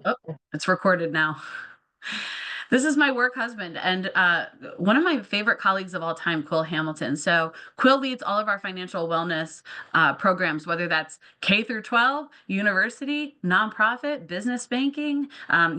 Oh, it's recorded now. This is my work husband and one of my favorite colleagues of all time, Quill Hamilton. So Quill leads all of our financial wellness programs, whether that's K through 12, university, nonprofit, business banking.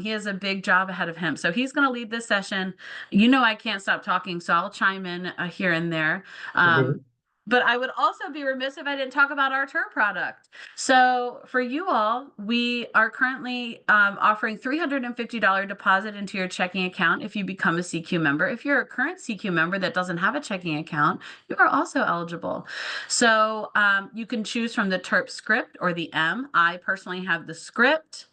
He has a big job ahead of him. So he's going to lead this session. You know, I can't stop talking, so I'll chime in here and there. Um, Mhm. but I would also be remiss if I didn't talk about our tour product. So for you all, we are currently offering $350 deposit into your checking account if you become a CQ member. If you're a current CQ member that doesn't have a checking account, you are also eligible. So you can choose from the TERP script or the M. I personally have the script.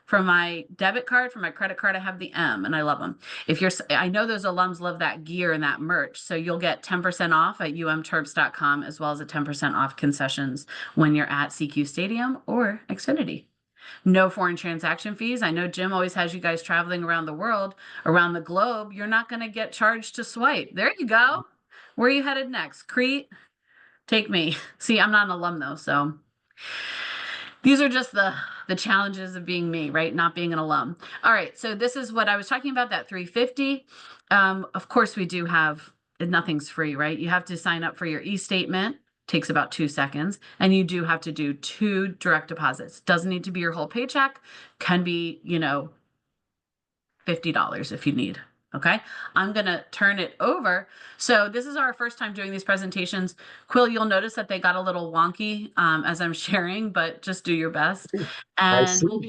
For my debit card, for my credit card, I have the M and I love them. If you're, I know those alums love that gear and that merch. So you'll get 10% off at umterps.com as well as a 10% off concessions when you're at CQ Stadium or Xfinity. No foreign transaction fees. I know Jim always has you guys traveling around the world, around the globe. You're not going to get charged to swipe. There you go. Where are you headed next? Crete? Take me. See, I'm not an alum though, so these are just the challenges of being me, right? Not being an alum. All right, so this is what I was talking about, that 350. Of course, we do have nothing's free, right? You have to sign up for your e-statement. Takes about 2 seconds, and you do have to do 2 direct deposits. Doesn't need to be your whole paycheck. Can be, $50 if you need. Okay, I'm going to turn it over. So this is our first time doing these presentations. Quill, you'll notice that they got a little wonky as I'm sharing, but just do your best. I And see. we'll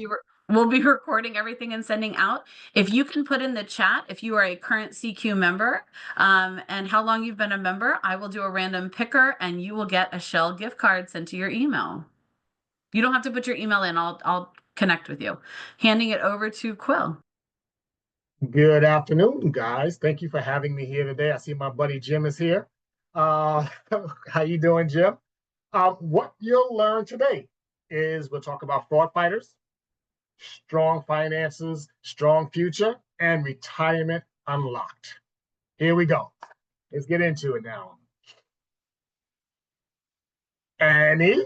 be recording everything and sending out. If you can put in the chat, if you are a current CQ member and how long you've been a member, I will do a random picker and you will get a Shell gift card sent to your email. You don't have to put your email in. I'll connect with you. Handing it over to Quill. Good afternoon, guys. Thank you for having me here today. I see my buddy Jim is here. Uh, how you doing, Jim? What you'll learn today is we'll talk about fraud fighters, strong finances, strong future, and retirement unlocked. Here we go. Let's get into it now. Annie?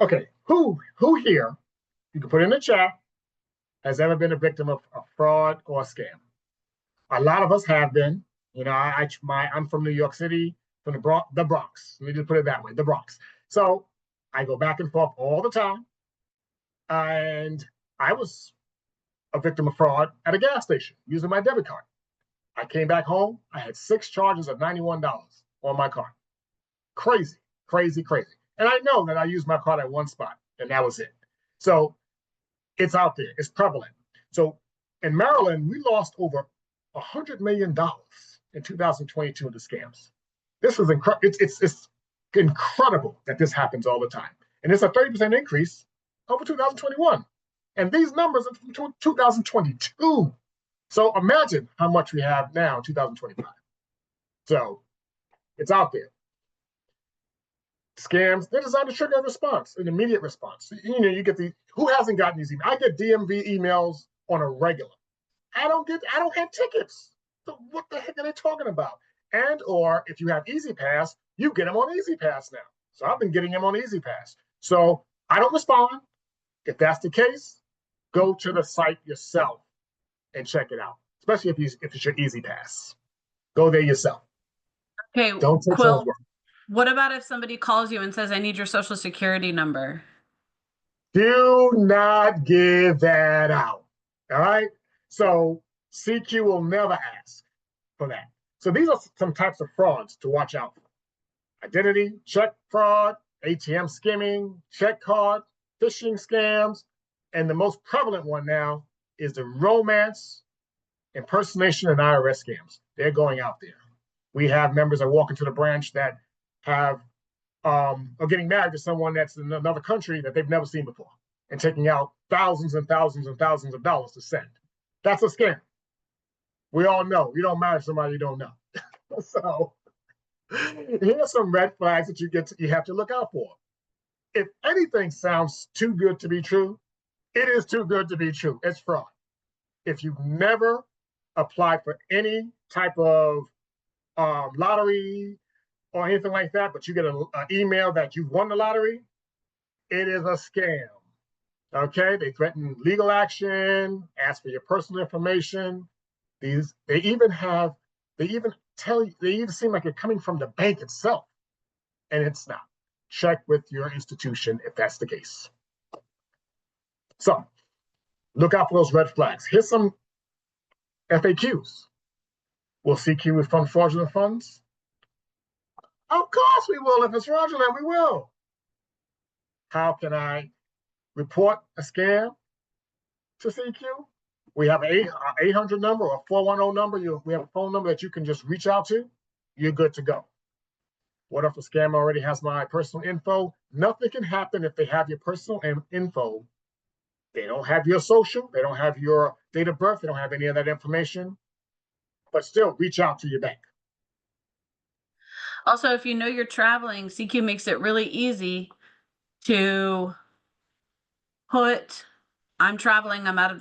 Okay, who here, you can put in the chat, has ever been a victim of a fraud or a scam? A lot of us have been. You know, I'm from New York City, from the Bronx. Let me just put it that way, the Bronx. So I go back and forth all the time, and I was a victim of fraud at a gas station using my debit card. I came back home. I had 6 charges of $91 on my card. Crazy, crazy, crazy. And I know that I used my card at one spot, and that was it. So it's out there. It's prevalent. So in Maryland, we lost over $100 million in 2022 to scams. This is incredible. It's incredible that this happens all the time, and it's a 30% increase over 2021. And these numbers are from 2022. So imagine how much we have now in 2025. So it's out there. Scams, they're designed to trigger a response, an immediate response. You know, you get who hasn't gotten these emails? I get DMV emails on a regular. I don't have tickets. So what the heck are they talking about? And or if you have Easy Pass, you get them on Easy Pass now. So I've been getting them on Easy Pass. So I don't respond. If that's the case, go to the site yourself and check it out. Especially if it's your Easy Pass. Go there yourself. Okay, Don't take someone's Quill, word. what about if somebody calls you and says, I need your social security number? Do not give that out. All right. So CQ will never ask for that. So these are some types of frauds to watch out for: identity, check fraud, ATM skimming, check card, phishing scams, and the most prevalent one now is the romance, impersonation, and IRS scams. They're going out there. We have members that walk into the branch that have are getting married to someone that's in another country that they've never seen before and taking out thousands and thousands and thousands of dollars to send. That's a scam. We all know you don't marry somebody you don't know. So here's some red flags that you have to look out for. If anything sounds too good to be true, it is too good to be true. It's fraud. If you've never applied for any type of lottery or anything like that, but you get an email that you've won the lottery, It is a scam. Okay, they threaten legal action, ask for your personal information. They even have, they even tell you, they even seem like you're coming from the bank itself, and it's not. Check with your institution if that's the case. So look out for those red flags. Here's some FAQs. Will SECU refund fraudulent funds? Of course we will. If it's fraudulent, we will. How can I report a scam to SECU? We have an 800 number or a 410 number. We have a phone number that you can just reach out to. You're good to go. What if the scammer already has my personal info? Nothing can happen if they have your personal info. They don't have your social. They don't have your date of birth. They don't have any of that information. But still, reach out to your bank. Also, if you know you're traveling, CQ makes it really easy to put I'm traveling, I'm out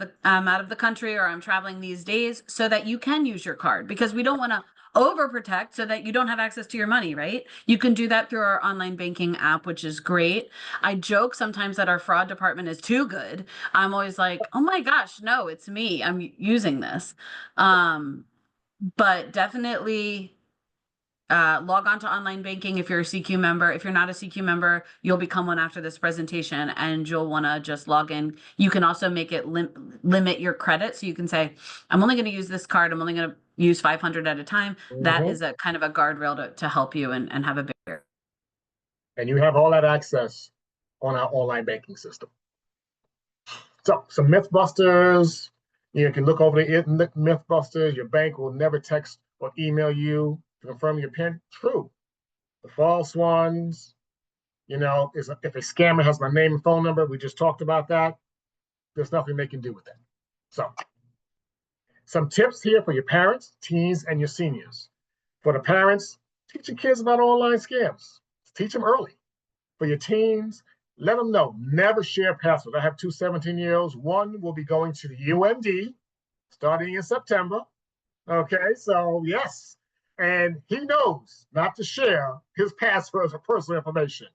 of the country, or I'm traveling these days, so that you can use your card, because we don't want to overprotect so that you don't have access to your money, right? You can do that through our online banking app, which is great. I joke sometimes that our fraud department is too good. I'm always like, oh my gosh, no, it's me. I'm using this. But definitely log on to online banking if you're a CQ member. If you're not a CQ member, you'll become one after this presentation, and you'll want to just log in. You can also make it limit your credit. So you can say, I'm only going to use this card. I'm only going to use 500 at a time. That is a kind of a guardrail to help you and have a bigger. And you have all that access on our online banking system. So some Mythbusters. You can look over the Mythbusters. Your bank will never text or email you to confirm your PIN. True. The false ones, if a scammer has my name and phone number, we just talked about that. There's nothing they can do with that. So some tips here for your parents, teens, and your seniors. For the parents, teach your kids about online scams. Teach them early. For your teens, let them know, never share passwords. I have two 17-year-olds. One will be going to the UMD starting in September. Okay, so yes. And he knows not to share his passwords or personal information.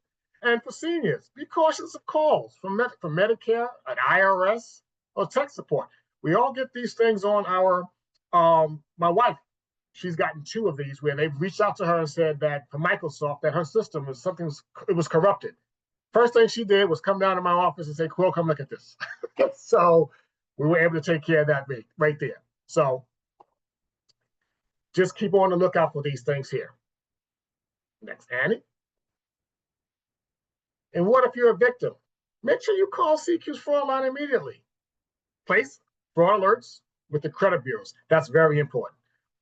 And for seniors, be cautious of calls from Medicare, an IRS, or tech support. We all get these things on our, my wife, she's gotten two of these where they've reached out to her and said that for Microsoft, that her system was it was corrupted. First thing she did was come down to my office and say, Quill, come look at this. So we were able to take care of that right there. So just keep on the lookout for these things here. Next, Annie. And what if you're a victim? Make sure you call CQ's fraud line immediately. Place fraud alerts with the credit bureaus. That's very important.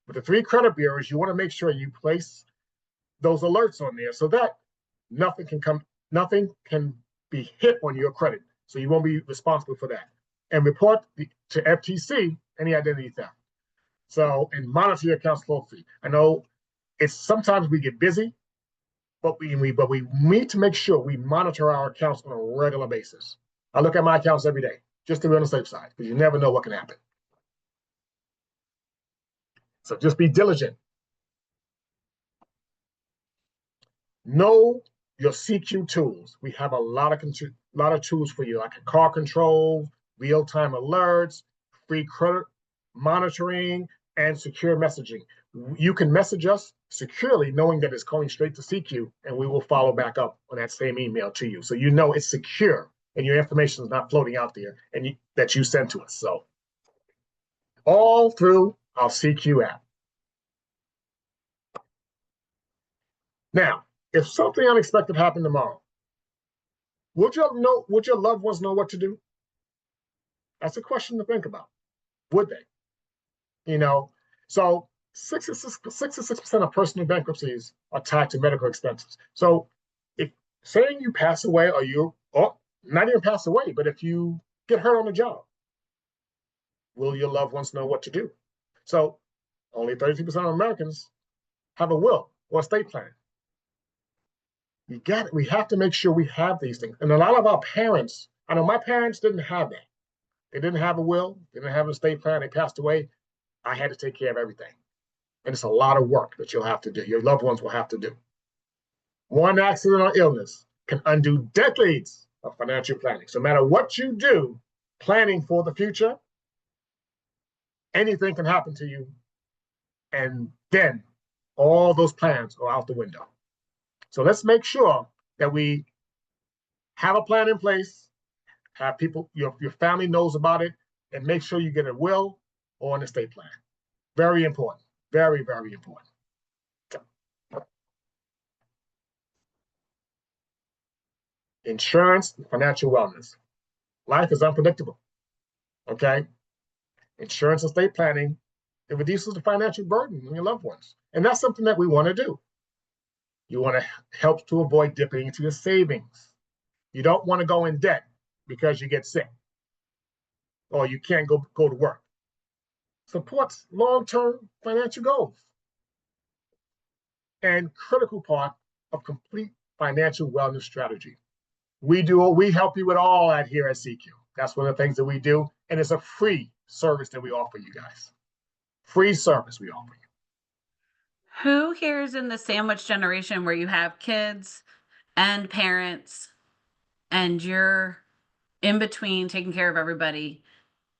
With the 3 credit bureaus, you want to make sure you place those alerts on there so that nothing can be hit on your credit. So you won't be responsible for that. And report to FTC any identity theft. So, and monitor your accounts closely. I know it's sometimes we get busy, but we need to make sure we monitor our accounts on a regular basis. I look at my accounts every day just to be on the safe side, because you never know what can happen. So just be diligent. Know your CQ tools. We have a lot of tools for you, like car control, real-time alerts, free credit monitoring, and secure messaging. You can message us securely, knowing that it's going straight to CQ, and we will follow back up on that same email to you. So you know it's secure and your information is not floating out there and that you sent to us. So all through our CQ app. Now, if something unexpected happened tomorrow, would your loved ones know what to do? That's a question to think about. Would they? So 66% of personal bankruptcies are tied to medical expenses. So if saying you pass away or not even pass away, but if you get hurt on the job, will your loved ones know what to do? So only 32% of Americans have a will or estate plan. We have to make sure we have these things. And a lot of our parents, I know my parents didn't have that. They didn't have a will, they didn't have an estate plan, they passed away. I had to take care of everything. And it's a lot of work that you'll have to do. Your loved ones will have to do. One accident or illness can undo decades of financial planning. So no matter what you do, planning for the future, anything can happen to you. And then all those plans are out the window. So let's make sure that we have a plan in place, have people, your family knows about it, and make sure you get a will or an estate plan. Very important. Very, very important. Insurance, financial wellness. Life is unpredictable. Okay. Insurance and estate planning, it reduces the financial burden on your loved ones. And that's something that we want to do. You want to help to avoid dipping into your savings. You don't want to go in debt because you get sick or you can't go to work. Supports long-term financial goals and critical part of complete financial wellness strategy. We help you with all that here at SECU. That's one of the things that we do. And it's a free service that we offer you guys. Free service we offer you. Who here is in the sandwich generation where you have kids and parents and you're in between taking care of everybody,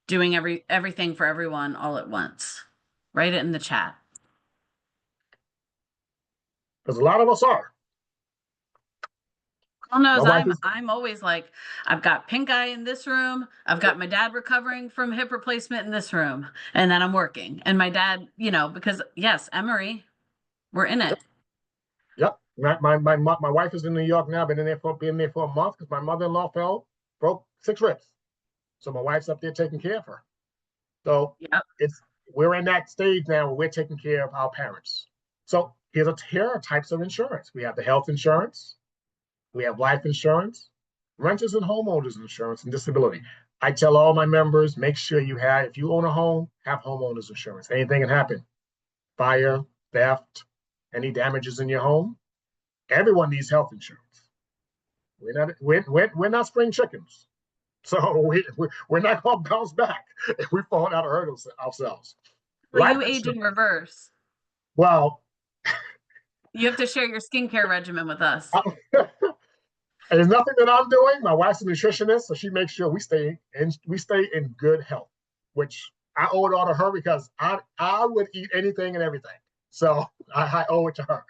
doing everything for everyone all at once? Write it in the chat. Because a lot of us are. Well, knows My wife is, I'm always like, I've got pink eye in this room. I've got my dad recovering from hip replacement in this room, and then I'm working. And my dad, because yes, Emory, we're in it. yep. My wife is in New York now. Been there for a month because my mother-in-law broke 6 ribs. So my wife's up there taking care of her. So Yep. we're in that stage now where we're taking care of our parents. So here are types of insurance. We have the health insurance, we have life insurance, renters and homeowners insurance, and disability. I tell all my members, make sure if you own a home, have homeowners insurance. Anything can happen. Fire, theft, any damages in your home. Everyone needs health insurance. We're not spring chickens. So we're not going to bounce back if we fall out or hurt ourselves. Well, Life you age in insurance. reverse. Well, You have to share your skincare regimen with us. there's nothing that I'm doing. My wife's a nutritionist, so she makes sure we stay in good health, which I owe it all to her because I would eat anything and everything. So I owe it to her.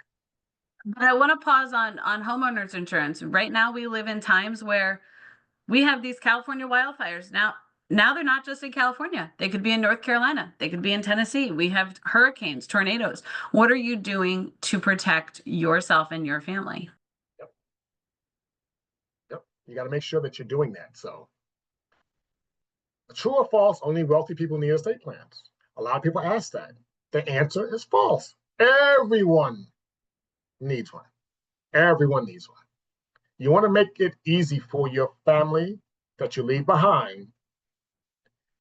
But I want to pause on homeowners insurance. Right now, we live in times where we have these California wildfires. Now they're not just in California. They could be in North Carolina. They could be in Tennessee. We have hurricanes, tornadoes. What are you doing to protect yourself and your family? Yep. Yep. You got to make sure that you're doing that. So, true or false, only wealthy people need estate plans. A lot of people ask that. The answer is false. Everyone needs one. Everyone needs one. You want to make it easy for your family that you leave behind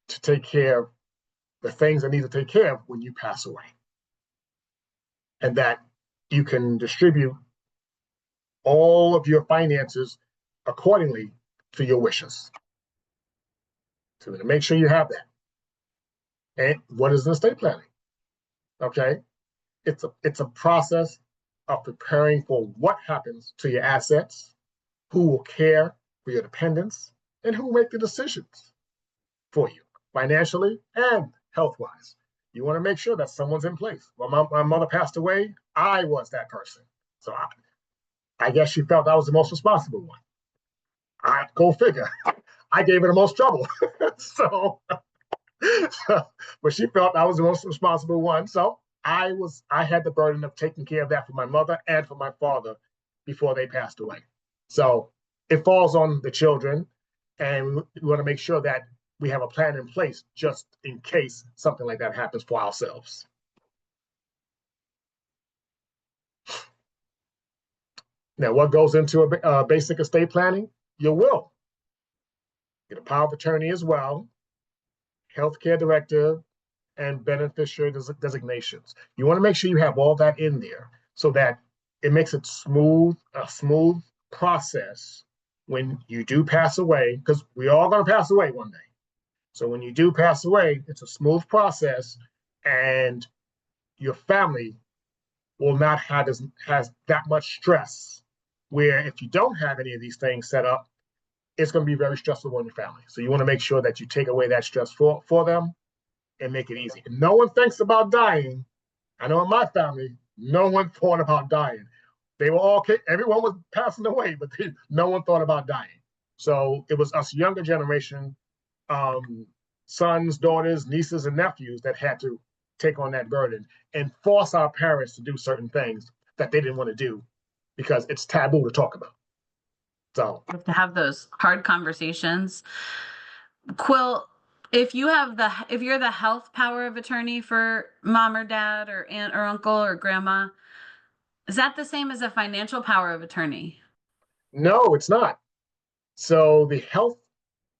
to take care of the things that need to take care of when you pass away. And that you can distribute all of your finances accordingly to your wishes. So to make sure you have that. And what is an estate planning? Okay. It's a process of preparing for what happens to your assets, who will care for your dependents, and who will make the decisions for you, financially and health-wise. You want to make sure that someone's in place. When my mother passed away, I was that person. So I guess she felt I was the most responsible one. I go figure. I gave her the most trouble. so, but she felt I was the most responsible one. So I had the burden of taking care of that for my mother and for my father before they passed away. So it falls on the children, and we want to make sure that we have a plan in place just in case something like that happens for ourselves. Now, what goes into a basic estate planning? Your will. Get a power of attorney as well, healthcare directive, and beneficiary designations. You want to make sure you have all that in there so that it makes it a smooth process when you do pass away, because we're all going to pass away one day. So when you do pass away, it's a smooth process, and your family will not has that much stress. Where if you don't have any of these things set up, it's going to be very stressful on your family. So you want to make sure that you take away that stress for them and make it easy. And no one thinks about dying. I know in my family, no one thought about dying. They were all, everyone was passing away, but no one thought about dying. So it was us younger generation, um, sons, daughters, nieces, and nephews that had to take on that burden and force our parents to do certain things that they didn't want to do because it's taboo to talk about. So You have to have those hard conversations. Quill, if you're the health power of attorney for mom or dad or aunt or uncle or grandma, is that the same as a financial power of attorney? no, it's not. So the health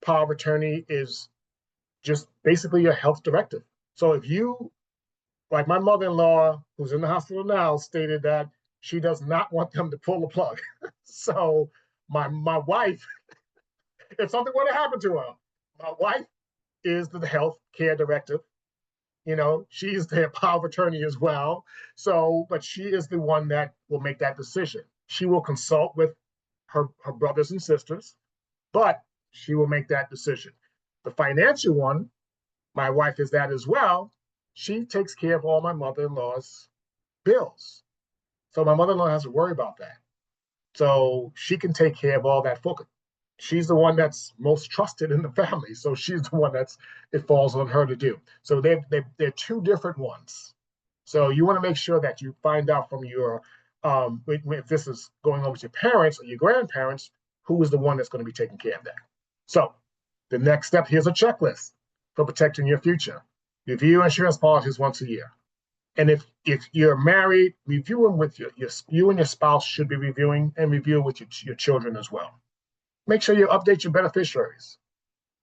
power of attorney is just basically your health directive. So if you, like my mother-in-law, who's in the hospital now, stated that she does not want them to pull the plug. So my wife, if something were to happen to her, my wife is the health care directive. You know, she's the power of attorney as well. So, but she is the one that will make that decision. She will consult with her brothers and sisters, but she will make that decision. The financial one, my wife is that as well. She takes care of all my mother-in-law's bills. So my mother-in-law has to worry about that. So she can take care of all that for her. She's the one that's most trusted in the family. So she's the one that's it falls on her to do. So they're two different ones. So you want to make sure that you find out from your if this is going on with your parents or your grandparents, who is the one that's going to be taking care of that. So the next step, here's a checklist for protecting your future. Review insurance policies once a year. And if you're married, review them with you and your spouse should be reviewing and review with your children as well. Make sure you update your beneficiaries.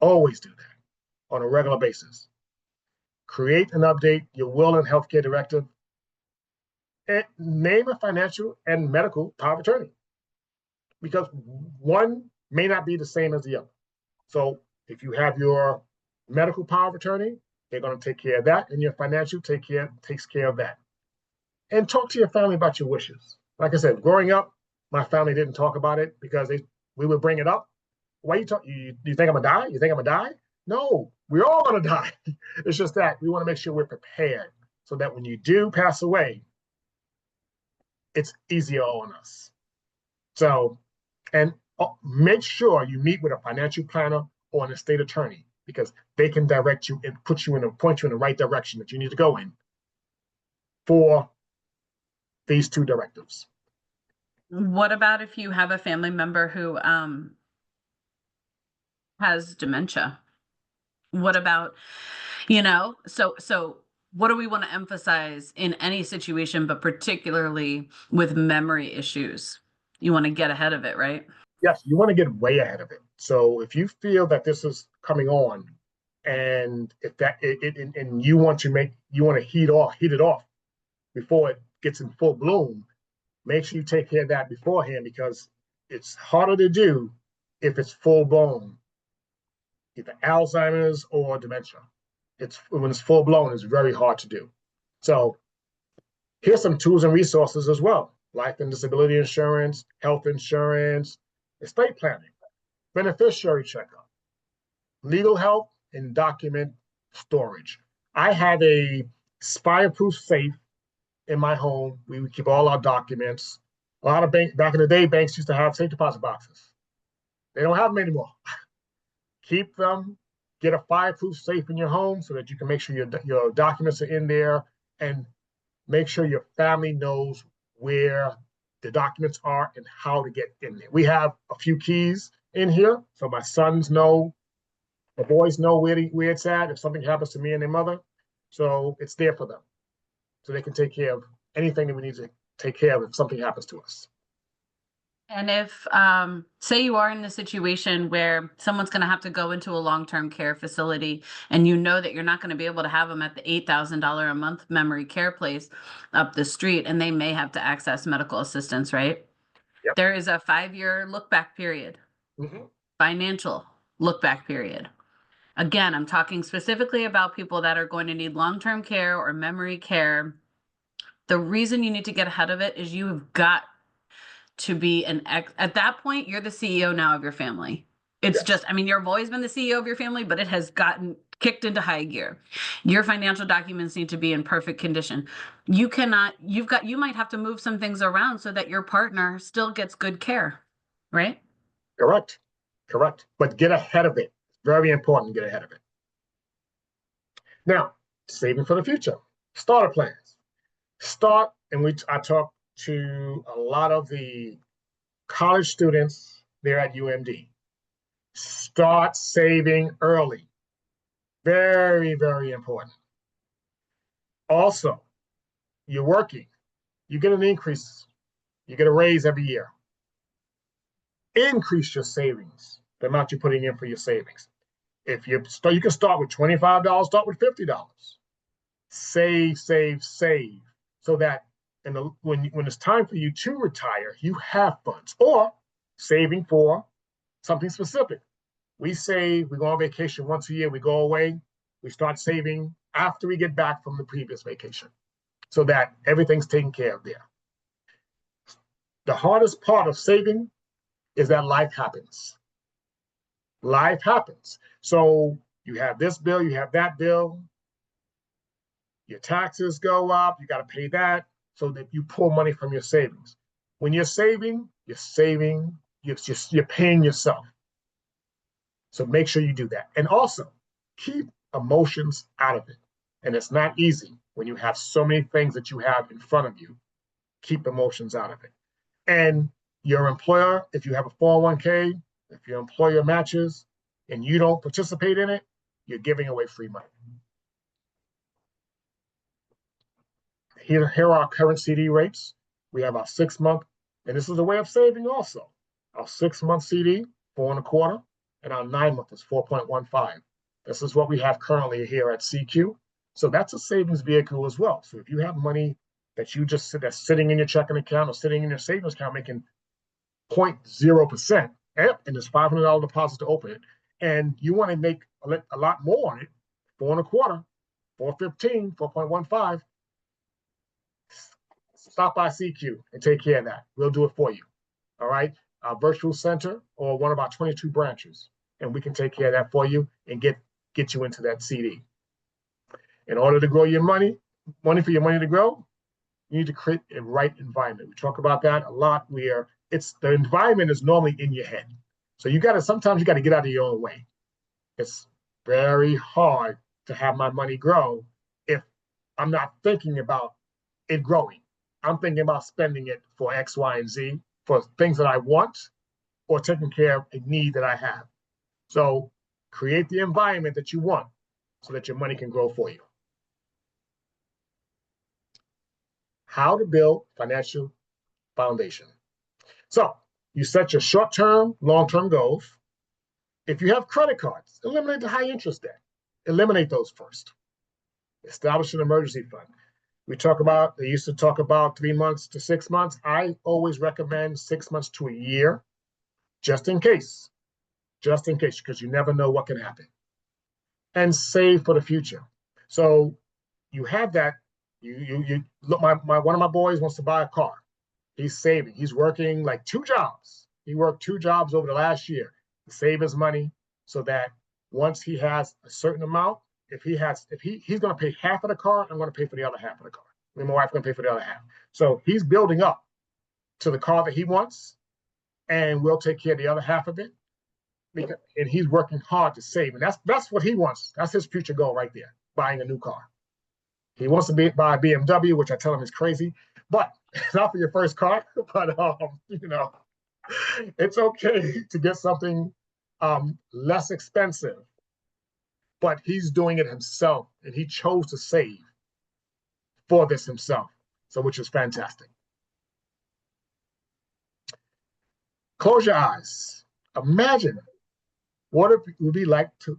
Always do that on a regular basis. Create and update your will and healthcare directive. And name a financial and medical power of attorney because one may not be the same as the other. So if you have your medical power of attorney, they're going to take care of that, and your financial takes care of that. And talk to your family about your wishes. Like I said, growing up, my family didn't talk about it because we would bring it up. Why you talk? You think I'm gonna die? You think I'm gonna die? No, we're all gonna die. It's just that we want to make sure we're prepared so that when you do pass away, it's easier on us. So, and make sure you meet with a financial planner or an estate attorney because they can direct you and point you in the right direction that you need to go in for these two directives. What about if you have a family member who has dementia? What about, so what do we want to emphasize in any situation, but particularly with memory issues? You want to get ahead of it, right? Yes, you want to get way ahead of it. So if you feel that this is coming on, and if that and you want to heat it off before it gets in full bloom, make sure you take care of that beforehand because it's harder to do if it's full blown, either Alzheimer's or dementia. It's when it's full blown, it's very hard to do. So here's some tools and resources as well: life and disability insurance, health insurance, estate planning, beneficiary checkup, legal help, and document storage. I have a fireproof safe in my home. We would keep all our documents. A lot of banks back in the day, banks used to have safe deposit boxes. They don't have them anymore. Keep them. Get a fireproof safe in your home so that you can make sure your documents are in there and make sure your family knows where the documents are and how to get in there. We have a few keys in here, so my sons know, the boys know where it's at if something happens to me and their mother. So it's there for them, so they can take care of anything that we need to take care of if something happens to us. And if, say you are in a situation where someone's going to have to go into a long-term care facility and you know that you're not going to be able to have them at the $8,000 a month memory care place up the street, and they may have to access medical assistance, right? Yep. There is a 5-year look back period, Mm-hmm. financial look back period. Again, I'm talking specifically about people that are going to need long-term care or memory care. The reason you need to get ahead of it is you have got to be at that point, you're the CEO now of your family. It's Yes, just, I mean, you've always been the CEO of your family, but it has gotten kicked into high gear. Your financial documents need to be in perfect condition. You might have to move some things around so that your partner still gets good care, right? correct, correct. But get ahead of it. Very important to get ahead of it. Now, saving for the future. Starter plans. Start, and I talk to a lot of the college students there at UMD. Start saving early. Very, very important. Also, you're working, you get an increase, you get a raise every year. Increase your savings, the amount you're putting in for your savings. If you can start with $25, start with $50. Save, save, save, so that when it's time for you to retire, you have funds, or saving for something specific. We go on vacation once a year, we go away, we start saving after we get back from the previous vacation, so that everything's taken care of there. The hardest part of saving is that life happens. Life happens. So you have this bill, you have that bill, your taxes go up, you got to pay that, so that you pull money from your savings. When you're saving, you're paying yourself. So make sure you do that. And also keep emotions out of it. And it's not easy when you have so many things that you have in front of you. Keep emotions out of it. And your employer, if you have a 401k, if your employer matches and you don't participate in it, you're giving away free money. Here are our current CD rates. We have our 6 month, and this is a way of saving also. Our 6 month CD, 4.25, and our 9 month is 4.15. This is what we have currently here at SECU. So that's a savings vehicle as well. So if you have money that's sitting in your checking account or sitting in your savings account making 0.0%, and there's $500 deposit to open it, and you want to make a lot more on it, 4.25, 4.15, 4.15, stop by SECU and take care of that. We'll do it for you. All right. Our virtual center or one of our 22 branches, and we can take care of that for you and get you into that CD. In order to grow your money for your money to grow, you need to create a right environment. We talk about that a lot, where the environment is normally in your head. So sometimes you got to get out of your own way. It's very hard to have my money grow if I'm not thinking about it growing. I'm thinking about spending it for X, Y, and Z, for things that I want, or taking care of a need that I have. So create the environment that you want so that your money can grow for you. How to build financial foundation. So you set your short-term, long-term goals. If you have credit cards, eliminate the high interest debt. Eliminate those first. Establish an emergency fund. They used to talk about 3 months to 6 months. I always recommend 6 months to a year, just in case, because you never know what can happen. And save for the future. So you have that. You look. One of my boys wants to buy a car. He's saving. He's working like 2 jobs. He worked 2 jobs over the last year to save his money, so that once he has a certain amount, if he's going to pay half of the car, I'm going to pay for the other half of the car. And my wife's going to pay for the other half. So he's building up to the car that he wants, and we'll take care of the other half of it. And he's working hard to save, and that's what he wants. That's his future goal right there, buying a new car. He wants to buy a BMW, which I tell him is crazy, but it's not for your first car. But it's okay to get something less expensive. But he's doing it himself, and he chose to save for this himself, so which is fantastic. Close your eyes. Imagine what it would be like to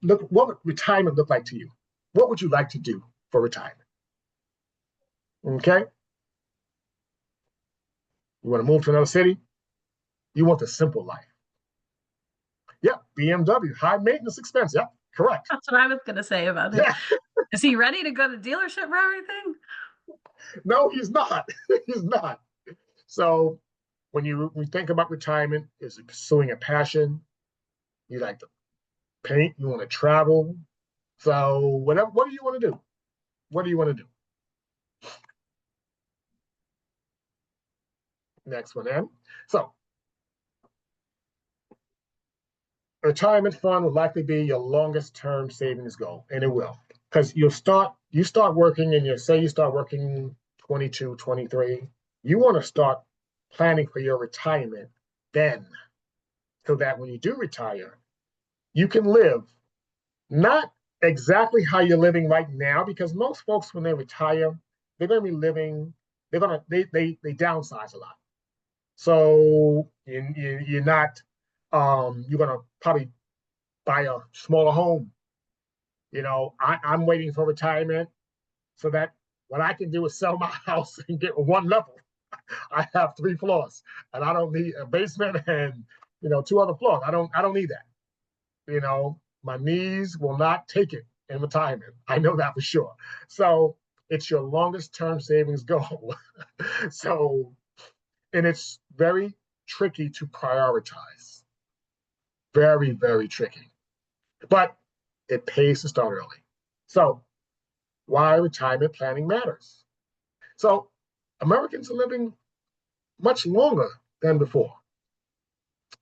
look. What would retirement look like to you? What would you like to do for retirement? Okay. You want to move to another city? You want the simple life. Yeah, BMW, high maintenance expense. Yeah, correct. That's what I was going to say about it. Yeah. Is he ready to go to dealership for everything? No, he's not. He's not. So when we think about retirement, is pursuing a passion, You like to paint, you want to travel. So whatever, what do you want to do? What do you want to do? Next one, Ann. So retirement fund will likely be your longest term savings goal, and it will. Because you start working and you start working 22, 23, you want to start planning for your retirement then, so that when you do retire, you can live not exactly how you're living right now, because most folks when they retire, they're going to be living, they downsize a lot. So you're not you're going to probably buy a smaller home. I'm waiting for retirement so that what I can do is sell my house and get one level. I have 3 floors, and I don't need a basement and 2 other floors. I don't need that. My knees will not take it in retirement. I know that for sure. So it's your longest term savings goal. So, and it's very tricky to prioritize. Very, very tricky. But it pays to start early. So why retirement planning matters. So Americans are living much longer than before.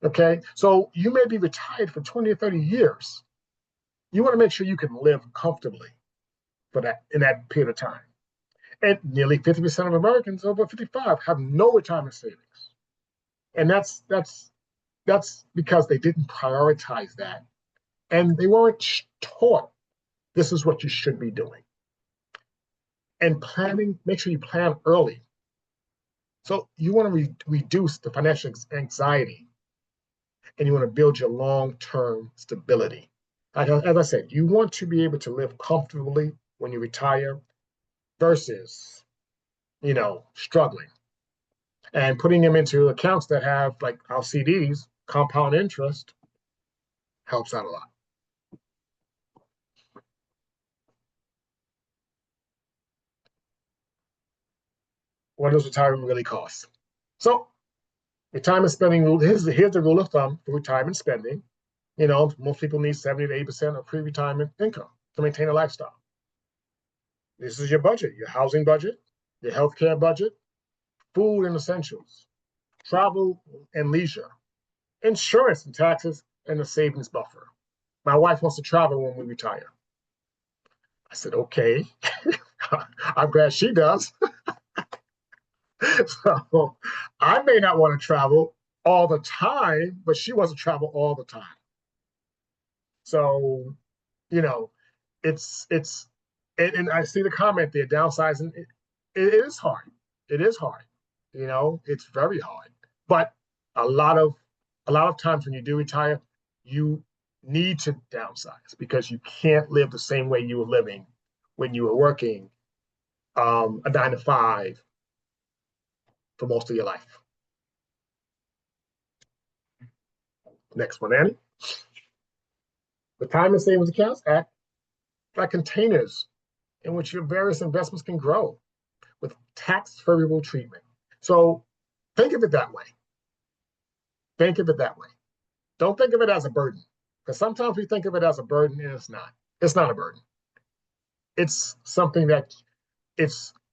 Okay. So you may be retired for 20 or 30 years. You want to make sure you can live comfortably for that in that period of time. And nearly 50% of Americans over 55 have no retirement savings. And that's because they didn't prioritize that. And they weren't taught this is what you should be doing. And planning, make sure you plan early. So you want to reduce the financial anxiety, and you want to build your long-term stability. As I said, you want to be able to live comfortably when you retire versus, struggling. And putting them into accounts that have like our CDs, compound interest, helps out a lot. What does retirement really cost? So retirement spending rule, here's the rule of thumb for retirement spending. Most people need 70 to 80% of pre-retirement income to maintain a lifestyle. This is your budget, your housing budget, your healthcare budget, food and essentials, travel and leisure, insurance and taxes, and a savings buffer. My wife wants to travel when we retire. I said, okay. I'm glad she does. So I may not want to travel all the time, but she wants to travel all the time. So, you know, it's and I see the comment there, downsizing. It is hard. It is hard. It's very hard. But a lot of times when you do retire, you need to downsize because you can't live the same way you were living when you were working a 9 to 5 for most of your life. Next one, Annie. Retirement savings accounts act like containers in which your various investments can grow with tax favorable treatment. So think of it that way. Think of it that way. Don't think of it as a burden, because sometimes we think of it as a burden and it's not. It's not a burden. It's something that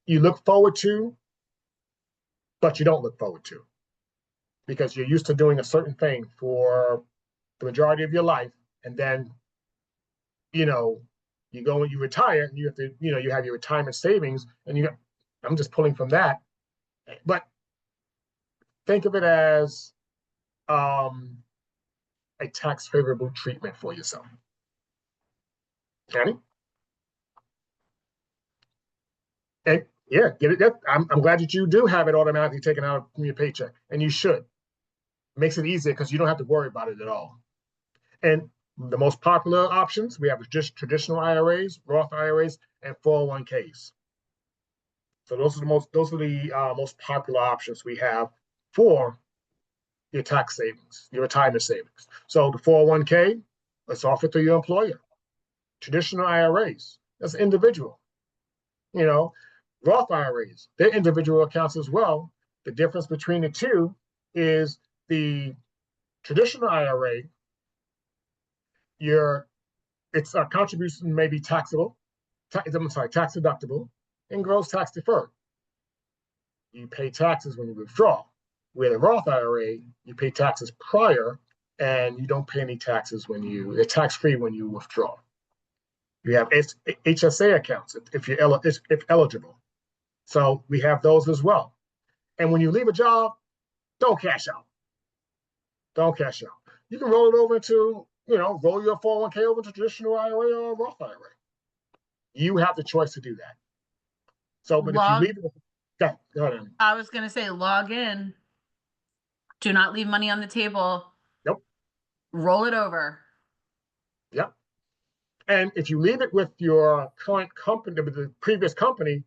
you look forward to, but you don't look forward to because you're used to doing a certain thing for the majority of your life, and then you know you go and you retire, and you have to you have your retirement savings, and I'm just pulling from that, but think of it as um, a tax favorable treatment for yourself. Annie? And yeah, get it. I'm glad that you do have it automatically taken out from your paycheck, and you should. It makes it easier because you don't have to worry about it at all. And the most popular options we have just traditional IRAs, Roth IRAs, and 401ks. So those are the most popular options we have for your tax savings, your retirement savings. So the 401k, it's offered through your employer. Traditional IRAs, that's individual. You know, Roth IRAs, they're individual accounts as well. The difference between the two is the traditional IRA your its contribution may be taxable, I'm sorry, tax deductible, and gross tax deferred. You pay taxes when you withdraw. With a Roth IRA, you pay taxes prior, and you don't pay any taxes when they're tax free when you withdraw. You have HSA accounts if you're if eligible. So we have those as well. And when you leave a job, don't cash out. Don't cash out. You can roll it over into, roll your 401k over to traditional IRA or Roth IRA. You have the choice to do that. So, but if you leave it, go ahead. I was going to say log in. Do not leave money on the table. Nope. Roll it over. Yep. And if you leave it with your current company, with the previous company,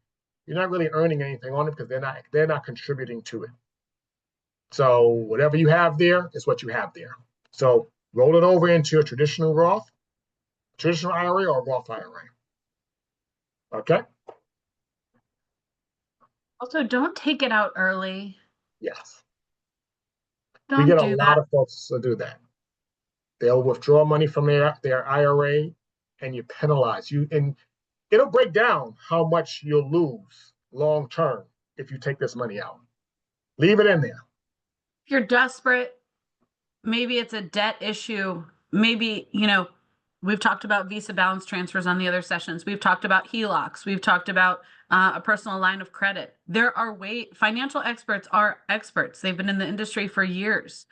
you're not really earning anything on it because they're not contributing to it. So whatever you have there is what you have there. So roll it over into a traditional IRA or Roth IRA. Okay. Also, don't take it out early. Yes. Don't we get a do lot that. of folks to do that. They'll withdraw money from their IRA, and you penalize you, and it'll break down how much you'll lose long term if you take this money out. Leave it in there. If you're desperate, maybe it's a debt issue. Maybe, we've talked about Visa balance transfers on the other sessions. We've talked about HELOCs. We've talked about a personal line of credit. There are financial experts are experts. They've been in the industry for years.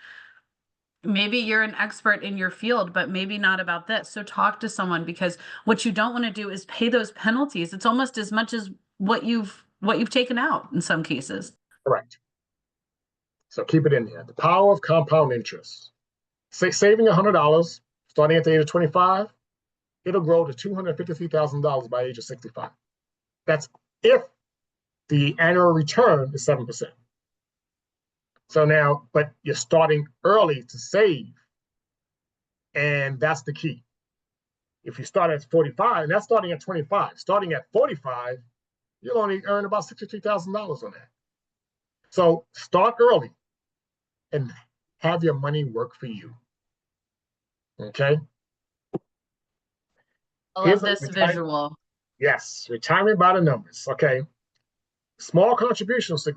Maybe you're an expert in your field, but maybe not about this. So talk to someone, because what you don't want to do is pay those penalties. It's almost as much as what you've taken out in some cases. Correct. So keep it in there. The power of compound interest. Saving $100 starting at the age of 25, it'll grow to $253,000 by age of 65. That's if the annual return is 7%. So now, but you're starting early to save, and that's the key. If you start at 45, and that's starting at 25, starting at 45, you'll only earn about $63,000 on that. So start early and have your money work for you. Okay. I love this visual. Yes, retirement by the numbers. Okay. Small contributions,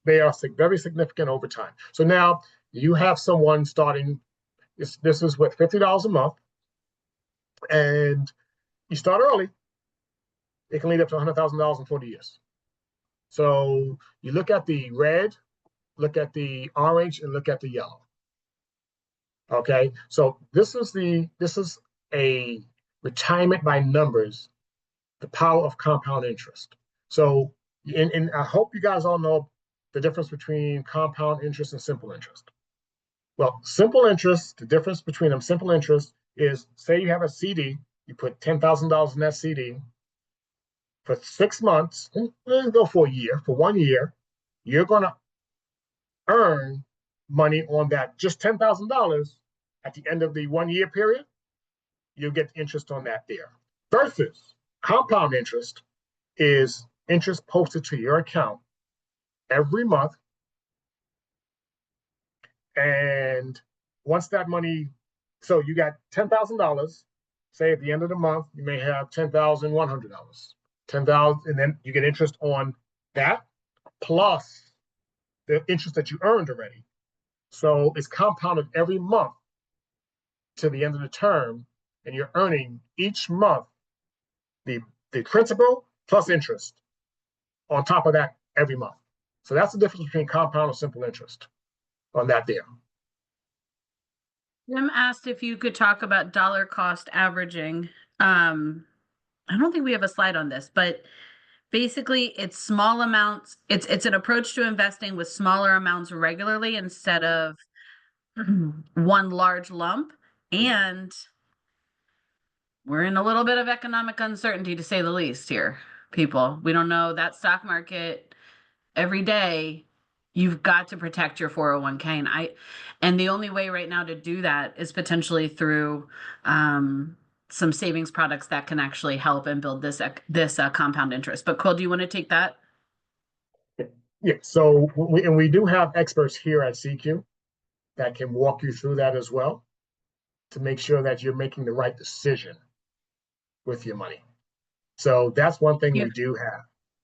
they are very significant over time. So now you have someone starting, this is with $50 a month, and you start early, it can lead up to $100,000 in 40 years. So you look at the red, look at the orange, and look at the yellow. Okay, so this is a retirement by numbers, the power of compound interest. So, and I hope you guys all know the difference between compound interest and simple interest. Well, simple interest, the difference between them, simple interest is, say you have a CD, you put $10,000 in that CD for 6 months, go for a year, for 1 year, you're going to earn money on that, just $10,000 at the end of the 1 year period, you'll get interest on that there. Versus compound interest is interest posted to your account every month. And once that money, so you got $10,000, say at the end of the month, you may have $10,100, 10,000, and then you get interest on that plus the interest that you earned already. So it's compounded every month to the end of the term, and you're earning each month the principal plus interest on top of that every month. So that's the difference between compound and simple interest on that there. Jim asked if you could talk about dollar cost averaging. I don't think we have a slide on this, but basically it's small amounts. It's an approach to investing with smaller amounts regularly instead of one large lump. And we're in a little bit of economic uncertainty, to say the least here, people. We don't know that stock market every day. You've got to protect your 401k. And the only way right now to do that is potentially through some savings products that can actually help and build this compound interest. But Cole, do you want to take that? Yeah, so we do have experts here at SECU that can walk you through that as well. to make sure that you're making the right decision with your money. So that's one thing we do have.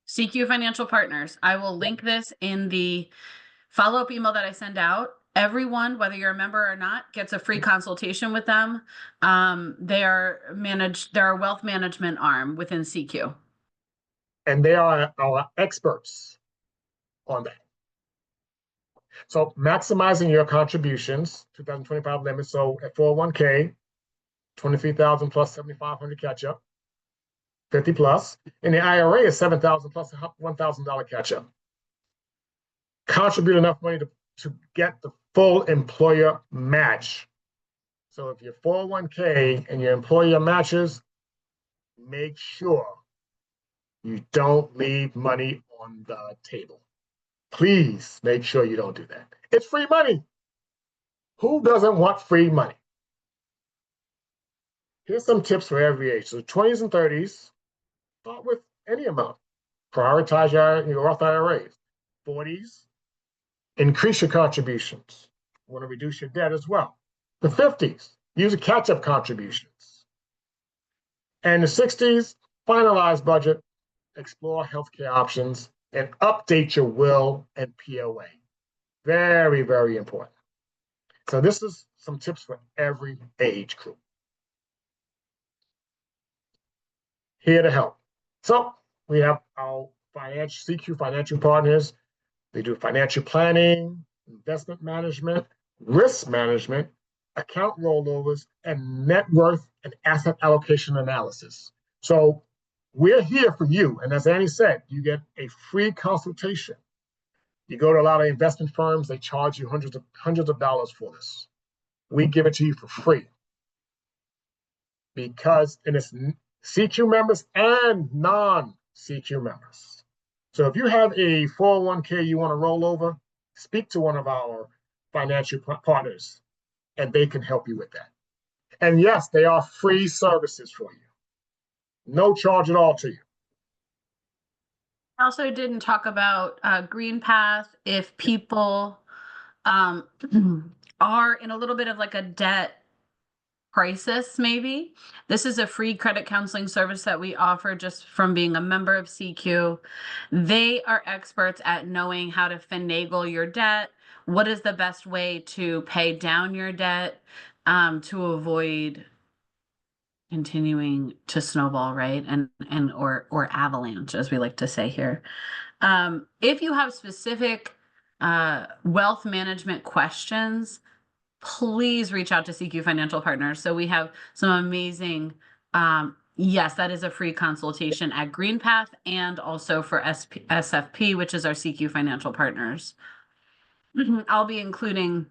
CQ Financial Partners. I will link this in the follow-up email that I send out. Everyone, whether you're a member or not, gets a free consultation with them. They're a wealth management arm within CQ. And they are our experts on that. So maximizing your contributions, 2025 limit. So at 401k, 23,000 plus 7,500 catch up, 50 plus. And the IRA is 7,000 plus $1,000 catch up. Contribute enough money to get the full employer match. So if your 401k and your employer matches, make sure you don't leave money on the table. Please make sure you don't do that. It's free money. Who doesn't want free money? Here's some tips for every age. So 20s and 30s, start with any amount. Prioritize your Roth IRAs. 40s, increase your contributions. You want to reduce your debt as well. The 50s, use a catch-up contributions. And the 60s, finalize budget, explore healthcare options, and update your will and POA. Very, very important. So this is some tips for every age group. Here to help. So we have our CQ financial partners. They do financial planning, investment management, risk management, account rollovers, and net worth and asset allocation analysis. So we're here for you. And as Annie said, you get a free consultation. You go to a lot of investment firms, they charge you hundreds of dollars for this. We give it to you for free. Because it's CQ members and non-CQ members. So if you have a 401k you want to roll over, speak to one of our financial partners and they can help you with that. And yes, they are free services for you. No charge at all to you. I also didn't talk about Green Path. If people are in a little bit of like a debt crisis, maybe this is a free credit counseling service that we offer just from being a member of CQ. They are experts at knowing how to finagle your debt. What is the best way to pay down your debt to avoid continuing to snowball, right? And or avalanche, as we like to say here. If you have specific wealth management questions, please reach out to CQ Financial Partners. So we have some amazing, yes, that is a free consultation at GreenPath and also for SFP, which is our CQ Financial Partners. I'll be including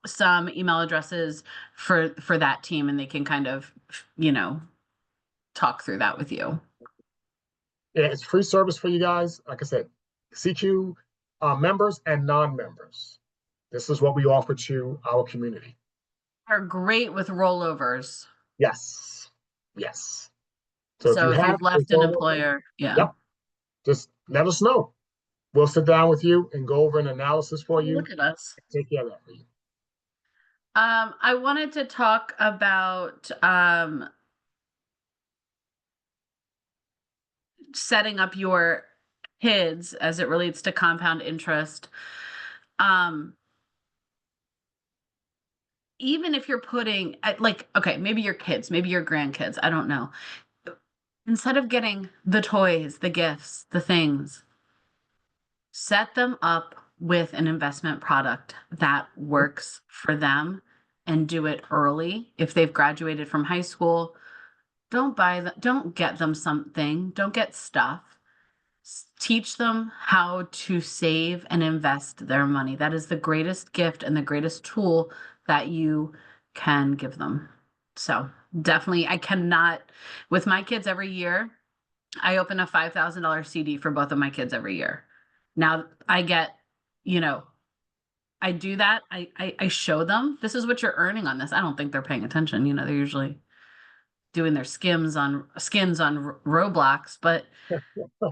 some email addresses for that team, and they can kind of, talk through that with you. Yeah, it's free service for you guys. Like I said, CQ members and non-members. This is what we offer to our community. Are great with rollovers. Yes. Yes. So if you've left an employer, yeah. Yep. Just let us know. We'll sit down with you and go over an analysis for you. Look at us. Take care of that for you. I wanted to talk about setting up your kids as it relates to compound interest. Even if you're putting okay, maybe your kids, maybe your grandkids, I don't know. Instead of getting the toys, the gifts, the things, set them up with an investment product that works for them and do it early. If they've graduated from high school, don't get them something, don't get stuff. Teach them how to save and invest their money. That is the greatest gift and the greatest tool that you can give them. So definitely, I cannot, with my kids every year, I open a $5,000 CD for both of my kids every year. Now I get, I do that. I show them, this is what you're earning on this. I don't think they're paying attention. They're usually doing their skins on Roblox, but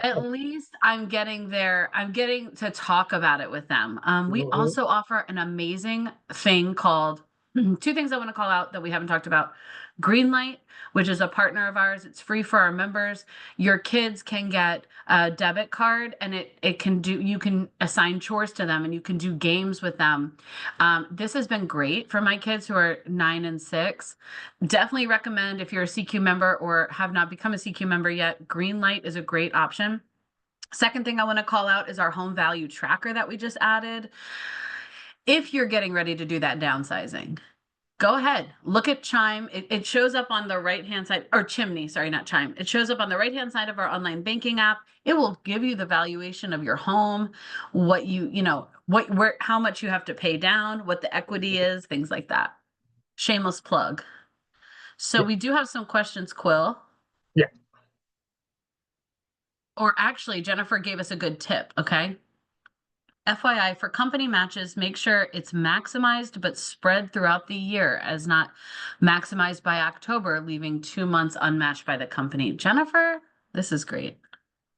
at least I'm getting to talk about it with them. We also offer an amazing thing called Two things I want to call out that we haven't talked about. Greenlight, which is a partner of ours. It's free for our members. Your kids can get a debit card and it can do, you can assign chores to them and you can do games with them. This has been great for my kids who are 9 and 6. Definitely recommend if you're a CQ member or have not become a CQ member yet, Greenlight is a great option. Second thing I want to call out is our home value tracker that we just added. If you're getting ready to do that downsizing, go ahead, look at Chime. It shows up on the right-hand side, or Chimney, sorry, not Chime. It shows up on the right-hand side of our online banking app. It will give you the valuation of your home, what how much you have to pay down, what the equity is, things like that. Shameless plug. So Yeah, we do have some questions, Quill. yeah, Or actually, Jennifer gave us a good tip, okay? FYI, for company matches, make sure it's maximized but spread throughout the year as not maximized by October, leaving 2 months unmatched by the company. Jennifer, this is great.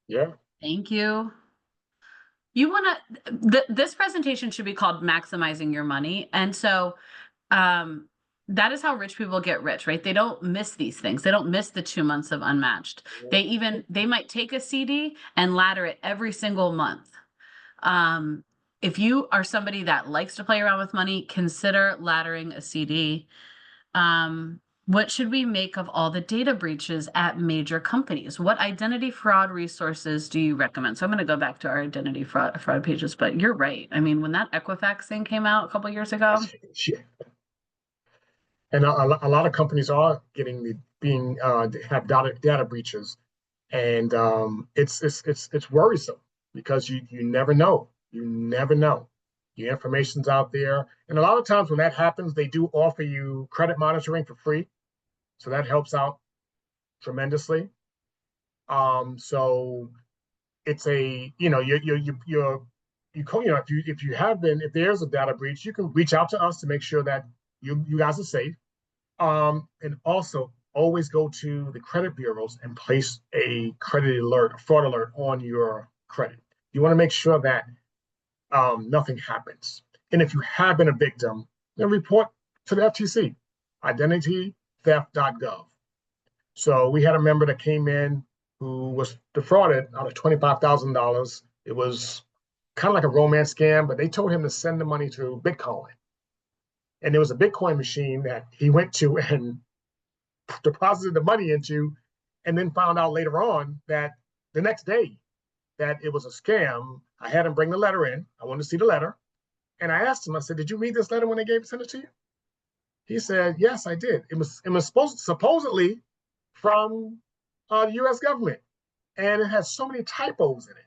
yeah. Thank you. You want this presentation should be called Maximizing Your Money. And so um, that is how rich people get rich, right? They don't miss these things. They don't miss the 2 months of unmatched. They might take a CD and ladder it every single month. Um, if you are somebody that likes to play around with money, consider laddering a CD. What should we make of all the data breaches at major companies? What identity fraud resources do you recommend? So I'm going to go back to our identity fraud pages, but you're right. I mean, when that Equifax thing came out a couple years ago, Yeah. And a lot of companies are getting the being have data breaches, and it's worrisome because you never know. You never know. Your information's out there, and a lot of times when that happens, they do offer you credit monitoring for free, so that helps out tremendously. So it's a if you have been, if there's a data breach, you can reach out to us to make sure that you guys are safe. And also always go to the credit bureaus and place a credit alert, a fraud alert on your credit. You want to make sure that nothing happens. And if you have been a victim, then report to the FTC, identitytheft.gov. So we had a member that came in who was defrauded out of $25,000. It was kind of like a romance scam, but they told him to send the money to Bitcoin. And there was a Bitcoin machine that he went to and deposited the money into, and then found out later on that the next day that it was a scam. I had him bring the letter in. I wanted to see the letter. And I asked him, I said, "Did you read this letter when they sent it to you?" He said, "Yes, I did. It was supposedly from the US government. And it has so many typos in it."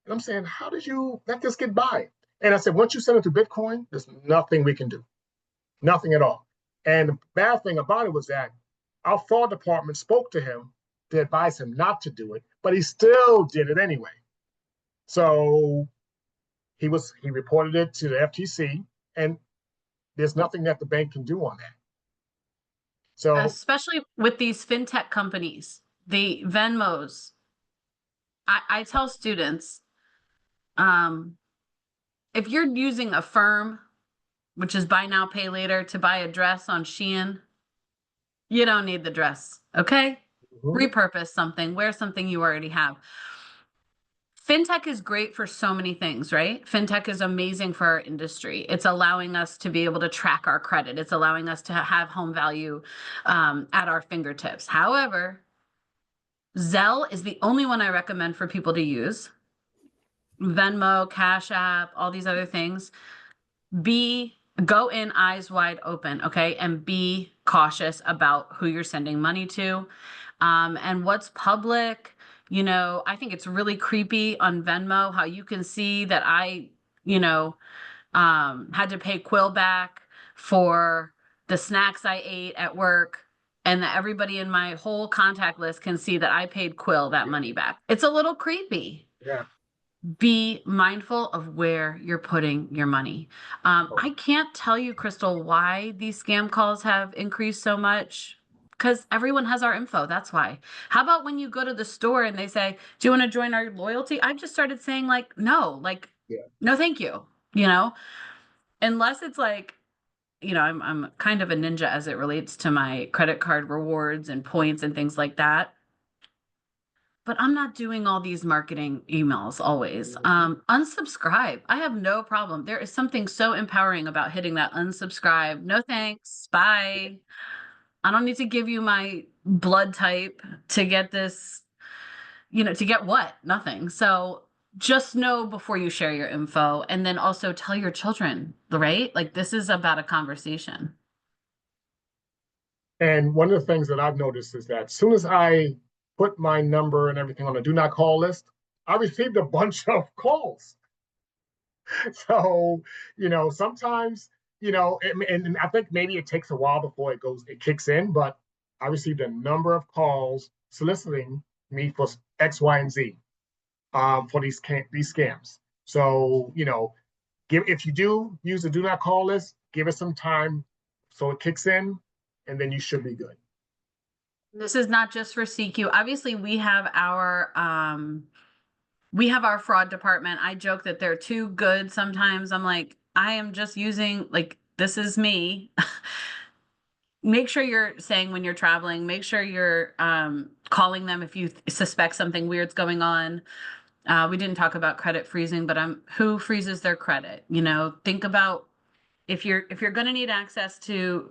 And I'm saying, "How did you let this get by?" And I said, "Once you send it to Bitcoin, there's nothing we can do. Nothing at all." And the bad thing about it was that our fraud department spoke to him to advise him not to do it, but he still did it anyway. So he reported it to the FTC, and there's nothing that the bank can do on that. So especially with these fintech companies, the Venmos. I tell students, um, if you're using Affirm, which is buy now, pay later, to buy a dress on Shein, you don't need the dress. Okay. mhm, Repurpose something, wear something you already have. Fintech is great for so many things, right? Fintech is amazing for our industry. It's allowing us to be able to track our credit. It's allowing us to have home value at our fingertips. However, Zelle is the only one I recommend for people to use. Venmo, Cash App, all these other things. Go in eyes wide open, okay? And be cautious about who you're sending money to. And what's public. I think it's really creepy on Venmo how you can see that you know, had to pay Quill back for the snacks I ate at work, and that everybody in my whole contact list can see that I paid Quill that money back. It's a little creepy. yeah. Be mindful of where you're putting your money. Oh, I can't tell you, Crystal, why these scam calls have increased so much. Because everyone has our info. That's why. How about when you go to the store and they say, "Do you want to join our loyalty?" I've just started saying, like, no, yeah. no, thank you. You know, unless it's like I'm kind of a ninja as it relates to my credit card rewards and points and things like that. But I'm not doing all these marketing emails always. Mhm. Unsubscribe. I have no problem. There is something so empowering about hitting that unsubscribe. No thanks. Bye. I don't need to give you my blood type to get this, to get what? Nothing. So just know before you share your info and then also tell your children, right? Like this is about a conversation. And one of the things that I've noticed is that as soon as I put my number and everything on the do not call list, I received a bunch of calls. So, sometimes, and I think maybe it takes a while before it kicks in, but I received a number of calls soliciting me for X, Y, and Z for these scams. So, if you do use the do not call list, give it some time so it kicks in, and then you should be good. This is not just for CQ. Obviously, we have our fraud department. I joke that they're too good sometimes. I'm like, I am just using like this is me. Make sure you're saying when you're traveling, make sure you're calling them if you suspect something weird's going on. We didn't talk about credit freezing, but who freezes their credit? Think about if you're going to need access to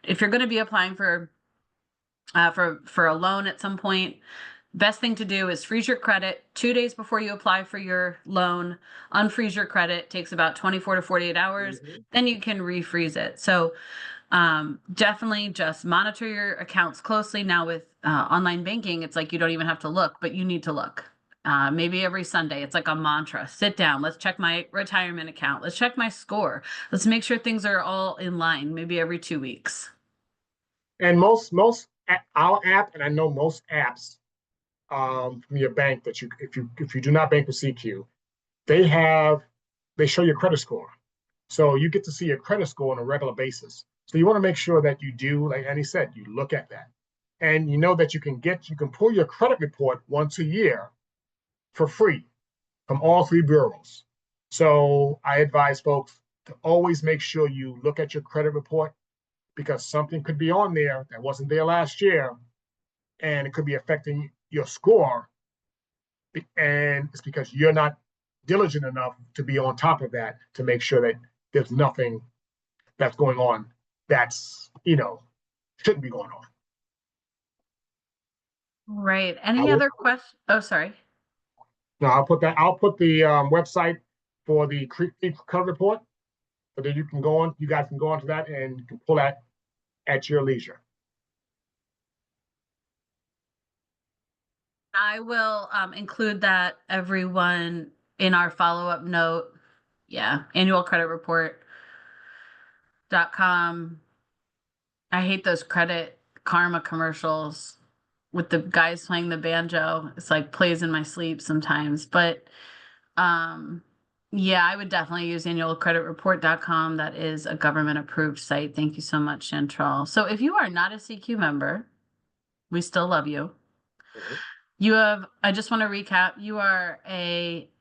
if you're going to be applying for a loan at some point, best thing to do is freeze your credit 2 days before you apply for your loan. Unfreeze your credit, takes about 24 to 48 hours. Mhm. Then you can refreeze it. So definitely just monitor your accounts closely. Now with online banking, it's like you don't even have to look, but you need to look. Maybe every Sunday, it's like a mantra. Sit down. Let's check my retirement account. Let's check my score. Let's make sure things are all in line. Maybe every 2 weeks. And most our app, and I know most apps from your bank that if you do not bank with CQ, they have they show your credit score. So you get to see your credit score on a regular basis. So you want to make sure that you do, like Annie said, you look at that. And you know that you can pull your credit report once a year for free from all three bureaus. So I advise folks to always make sure you look at your credit report because something could be on there that wasn't there last year and it could be affecting your score. And it's because you're not diligent enough to be on top of that to make sure that there's nothing that's going on that's shouldn't be going on. Right. I Any will. other question? Oh, sorry. No, I'll put the website for the credit report, so that you guys can go onto that and you can pull that at your leisure. I will include that everyone in our follow-up note. Yeah, annualcreditreport.com. I hate those credit karma commercials with the guys playing the banjo. It's like plays in my sleep sometimes. But um yeah, I would definitely use annualcreditreport.com. That is a government approved site. Thank you so much, Chantrell. So if you are not a CQ member, we still love you. Mhm. I just want to recap, you are a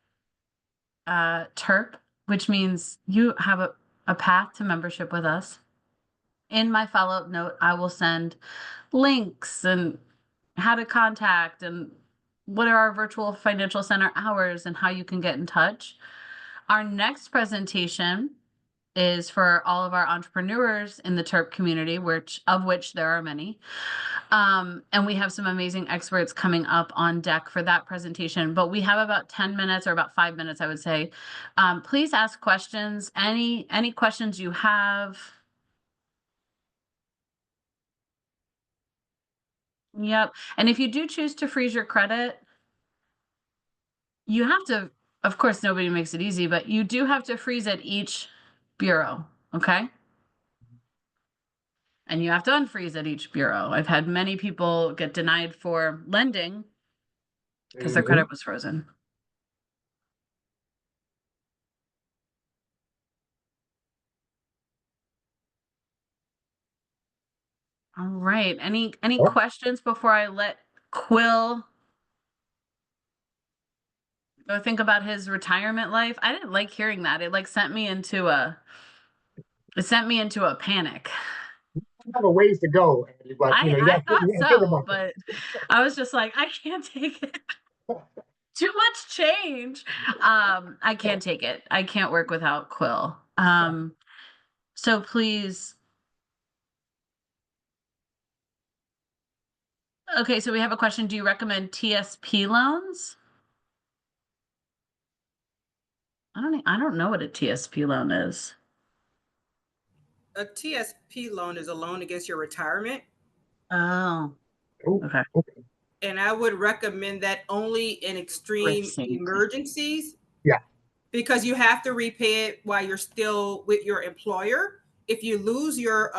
TERP, which means you have a path to membership with us. In my follow-up note, I will send links and how to contact and what are our virtual financial center hours and how you can get in touch. Our next presentation is for all of our entrepreneurs in the TERP community, of which there are many. And we have some amazing experts coming up on deck for that presentation. But we have about 10 minutes or about 5 minutes, I would say. Please ask questions. Any questions you have. Yep. And if you do choose to freeze your credit, you have to, of course, nobody makes it easy, but you do have to freeze at each bureau. Okay. And you have to unfreeze at each bureau. I've had many people get denied for lending because their Mhm. credit was frozen. All right. Any Oh, questions before I let Quill go think about his retirement life? I didn't like hearing that. It like sent me into It sent me into a panic. You have a ways to go, Andy, but you I thought gotta think so, about but I was just like, I can't take it. Too much change. I can't take it. I can't work without Quill. So please. Okay, so we have a question. Do you recommend TSP loans? I don't know what a TSP loan is. A TSP loan is a loan against your retirement. Oh, Oh, okay. okay. And I would recommend that only in extreme Interesting. emergencies. Yeah. Because you have to repay it while you're still with your employer. If you lose your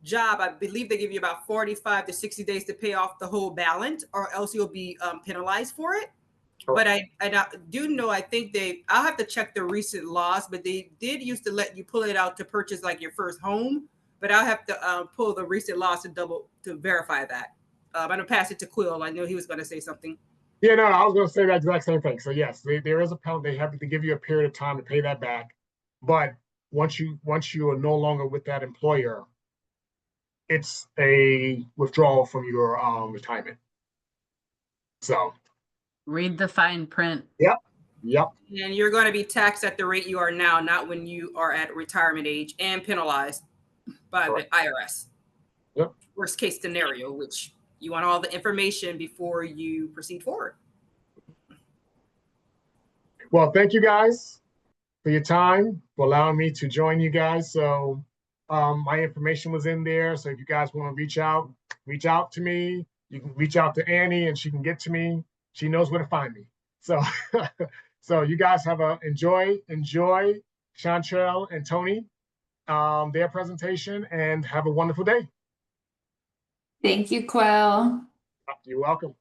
job, I believe they give you about 45 to 60 days to pay off the whole balance, or else you'll be penalized for it. Sure. But I do know, I think I'll have to check the recent laws, but they did used to let you pull it out to purchase like your first home. But I'll have to pull the recent laws to verify that. I'm going to pass it to Quill. I know he was going to say something. Yeah, no, I was going to say that exact same thing. So yes, there is a penalty. They have to give you a period of time to pay that back. But once you are no longer with that employer, it's a withdrawal from your retirement. So Read the fine print. yep. And you're going to be taxed at the rate you are now, not when you are at retirement age, and penalized by the IRS. Yep. Worst case scenario, which you want all the information before you proceed forward. Well, thank you guys for your time, for allowing me to join you guys. So my information was in there. So if you guys want to reach out to me. You can reach out to Annie and she can get to me. She knows where to find me. So so you guys have enjoy Chantrell and Tony, their presentation, and have a wonderful day. Thank you, Quill. You're welcome.